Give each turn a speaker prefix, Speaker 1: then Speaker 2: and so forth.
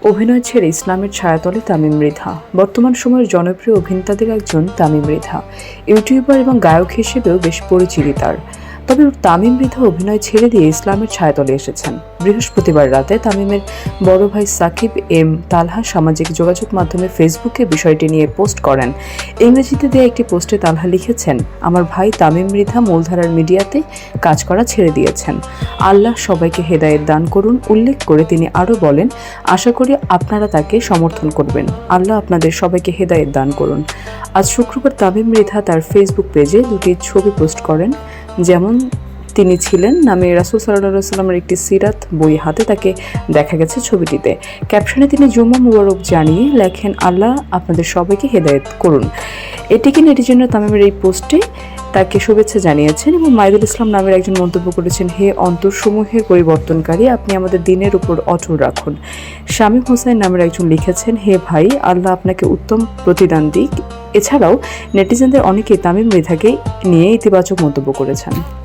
Speaker 1: অভিনয় ছেড়ে ইসলামের ছায়াতলে তামিম মৃধা। বর্তমান সময়ের জনপ্রিয় অভিনেতাদের একজন তামিম মৃধা। ইউটিউবার এবং গায়ক হিসেবেও বেশ পরিচিতি তার। তবে তামিম মৃধা অভিনয় ছেড়ে দিয়ে ইসলামের ছায়াতলে এসেছেন। বৃহস্পতিবার রাতে তামিমের বড় ভাই সাকিব এম তালহা সামাজিক যোগাযোগ মাধ্যমে ফেসবুকে বিষয়টি নিয়ে পোস্ট করেন। ইংরেজিতে দেওয়া একটি পোস্টে তালহা লিখেছেন, আমার ভাই তামিম মৃধা মূলধারার মিডিয়াতে কাজ করা ছেড়ে দিয়েছেন। আল্লাহ সবাইকে হেদায়েত দান করুন। উল্লেখ করে তিনি আরও বলেন, আশা করি আপনারা তাকে সমর্থন করবেন। আল্লাহ আপনাদের সবাইকে হেদায়েত দান করুন। আজ শুক্রবার তামিম মৃধা তার ফেসবুক পেজে দুটি ছবি পোস্ট করেন। যেমন তিনি ছিলেন নামে রাসূল সাল্লাল্লাহু আলাইহি ওয়াসাল্লামের একটি সিরাত বই হাতে তাকে দেখা গেছে ছবিটিতে। ক্যাপশনে তিনি জুম্মা মুবারক জানিয়ে লেখেন, আল্লাহ আপনাদের সবাইকে হেদায়েত করুন। এটিকে নেটিজেনরা তামিমের এই পোস্টে তাকে শুভেচ্ছা জানিয়েছেন এবং মাইদুল ইসলাম নামের একজন মন্তব্য করেছেন, হে অন্তরসমূহের পরিবর্তনকারী, আপনি আমাদের দিনের উপর অটল রাখুন। শামীম হোসেন নামের একজন লিখেছেন, হে ভাই, আল্লাহ আপনাকে উত্তম প্রতিদান দিক। এছাড়াও নেটিজেনদের অনেকেই তামিম মৃধাকে নিয়ে ইতিবাচক মন্তব্য করেছেন।